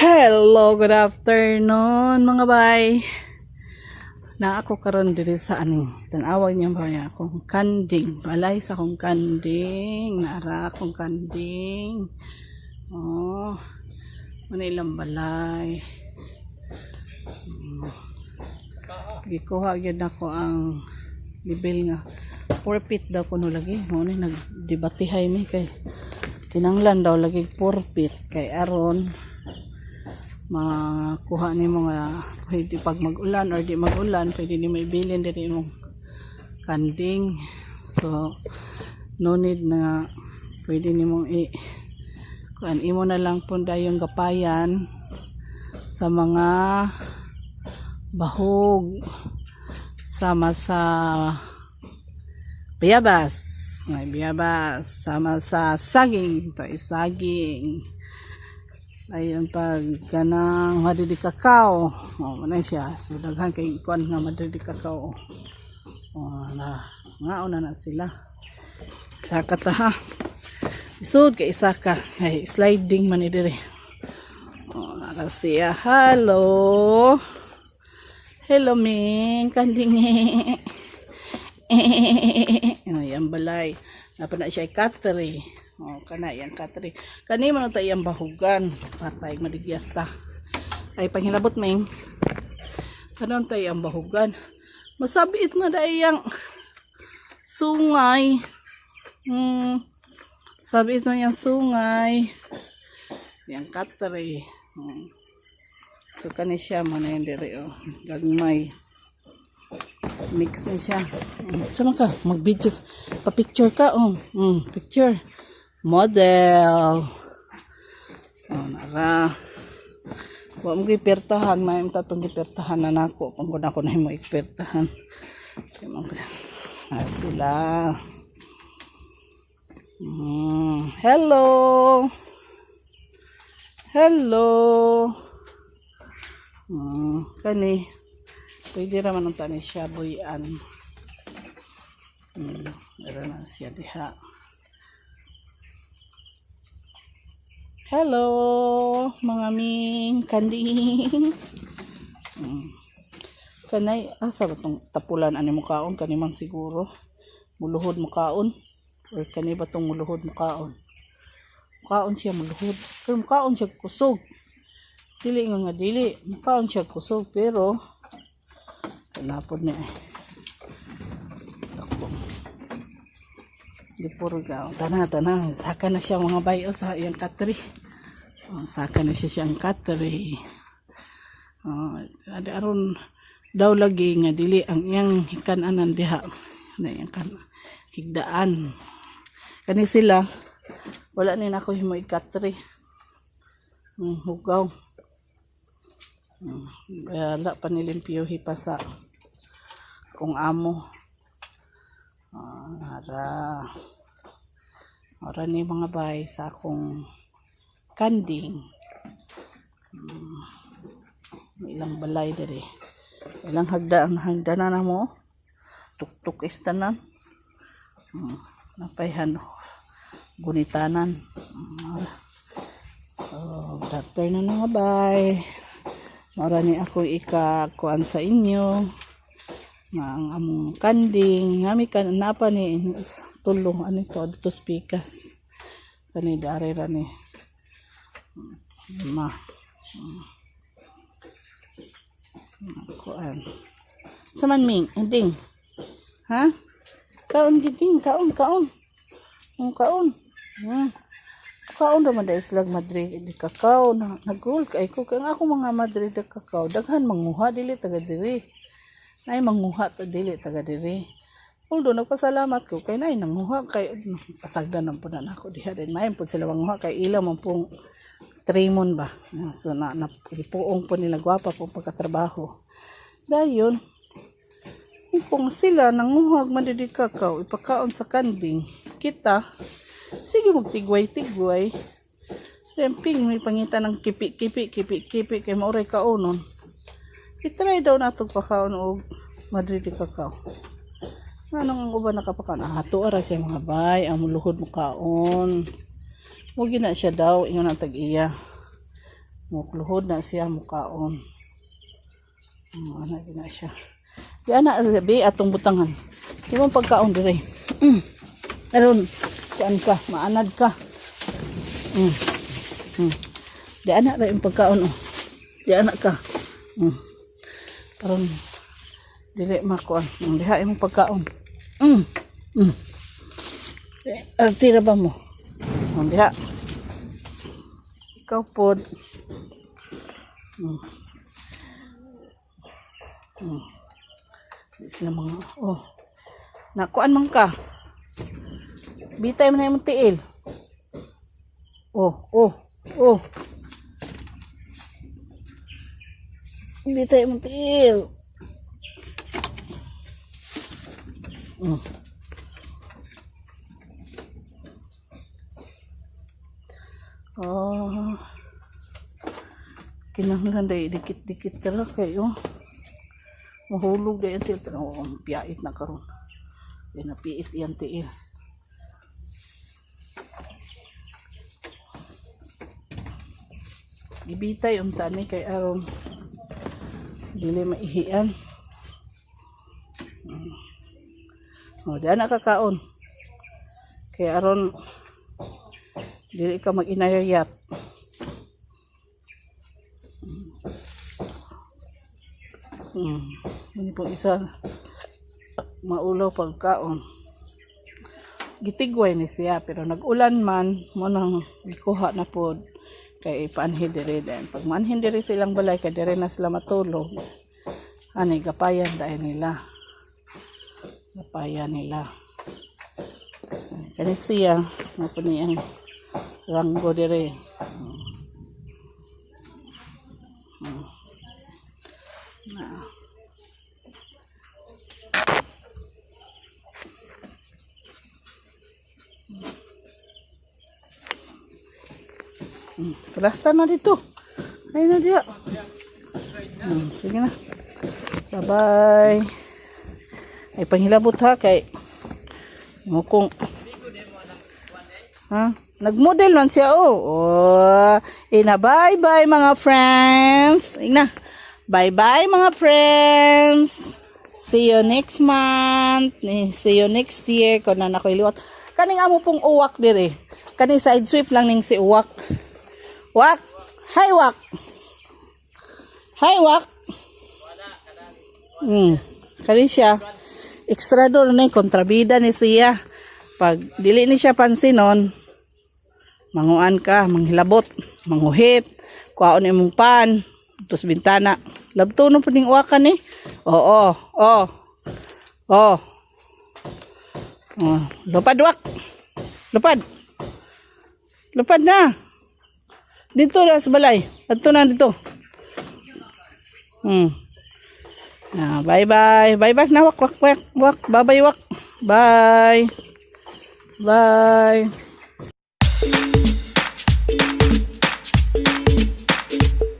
Hello, good afternoon mga bay. Na ako karon diri sa aning tanawag niya ba niya akong Kanding, balay sa akong Kanding, nara akong Kanding. Oh, manilang balay. Gikuha gyud nako ang bibil nga 4 feet daw kuno lagi. Mo ni nagdebatihay mi kay kinanglan daw lagi 4 feet kay aron makuha ni mo nga pwede pag mag-ulan or di mag-ulan pwede ni maibilin diri mong Kanding. So no need na pwede ni mong kuan imo na lang pun dayong gapayan sa mga bahog sama sa biyabas, may biyabas sama sa saging, to saging. Ayun pag kanang madidi kakao, manay siya so daghan kay kuan nga madidi kakao. Na ngaon na sila saka ta ha isud kay isa ka ay sliding man diri. Nara siya. Hello Ming Kanding. Ayan balay napana siya katri. Kana yang katri kani man ta iyang bahugan patay madigyas ta ay panghilabot Ming kanon ta iyang bahugan masabit na dayang sungay. Sabit na yang sungay yang katri. So kani siya man yung diri gagmay mix na siya. Sama ka mag-video pa-picture ka picture model. Nara wa mo gipertahan na yung tatong gipertahan na nako kung ako na mo ipertahan sila. Hello kani pwede raman ang tani siya buyan. Meron na siya diha. Hello mga Ming Kanding. Kanay asa ba tong tapulan ani mo kaon kani man siguro muluhod mo kaon or kani ba tong muluhod mo kaon siya muluhod pero kaon siya kusog dili nga dili kaon siya kusog pero kanapod niya di puro gaw tanan saka na siya mga bayo sa iyang katri. Saka na siya siyang katri. Ada aron daw lagi nga dili ang iyang hikanan diha na iyang higdaan kani sila wala ni nako himo ikatri hugaw. Wala pa nilimpyuhi pa sa kung amo. Ora ni mga bay sa akong Kanding. Ilang balay diri. Ilang hagdanan na mo. Tuktuk istanan. Napayhan gunitanan. So, doctor na mga bay. Ora ni ako ikakuan sa inyo. Ang among Kanding ngami kan napa ni tulong ani to dito spikas kani dari ra ni kuan saman Ming ending ha kaon giding kaon ra man dai slag Madrid di kakao nagul kay ko kang ako mga Madrid de kakao daghan manguha dili taga diri nay manguha to dili taga diri. Although nagpasalamat ko kay nay nanguha kay pasagdan ng punan ako diha din may pud sila manguha kay ila man pong trimon ba. So na puong po nila gwapa po pagkatrabaho. Dayon kung sila nanguha madidi kakao ipakaon sa Kanding kita sige magtigway-tigway Semping may pangita ng kipi kay mauray kaunon. I-try daw natong pakaon og Madrid kakao. Anong ang uban nakapakaon? Ato ara siya mga bay, ang luhod mo kaon. Mo gina siya daw ingon ang tag-iya. Mo luhod na siya mo kaon. Ana gina siya. Di ana abi atong butangan. Di mo pagkaon dire. Karun, saan ka? Maanad ka. Di anak ra yung pagkaon oh. Di anak ka. Karon dili makuan. Diha imong pagkaon. Artira ba mo? Diha. Ikaw pod. Sila mga oh. Nakuan man ka. Bitay man na yung tiil. Oh. Bitay mo tiil. Oh. Kinahanglan dahil dikit-dikit tala kayo. Mahulog dahil tiil. Oh, piyait na karon. Yan napiit yan tiil. Gibitay yung tani kay aron dili maihian. Diyan nakakaon. Kay aron dili ka mag-inayayat. Ini po isa maulaw pagkaon. Gitigway ni siya pero nag-ulan man mo nang gikuha na pod. Kay ipaanhin diri din. Pag manhin diri silang balay, kay diri na sila matulog. Ani, gapayan dahil nila. Gapayan nila. Kaya siya, mapuni ang ranggo diri. Plasta na dito. Ayun na dia. Sige na. Bye-bye. Ay panghilabot ha kay mukong. Ha? Nagmodel man siya oh. Ina bye-bye mga friends. Ina. Bye-bye mga friends. See you next month. See you next year. Kung na nakoy liwat. Kaning amo pong uwak dire. Kaning side sweep lang ning si uwak. Wak. Hi wak. Hi wak. Kani siya. Extra do na kontrabida ni siya. Pag dili ni siya pansinon, manguan ka, manghilabot, manguhit, kuhaon imong pan, tus bintana. Labto no puning uwakan ni. Oo. Lupad wak. Lupad na. Dito na sa balay. Dito na dito. Bye-bye. Bye-bye na wak. Bye-bye wak. Bye.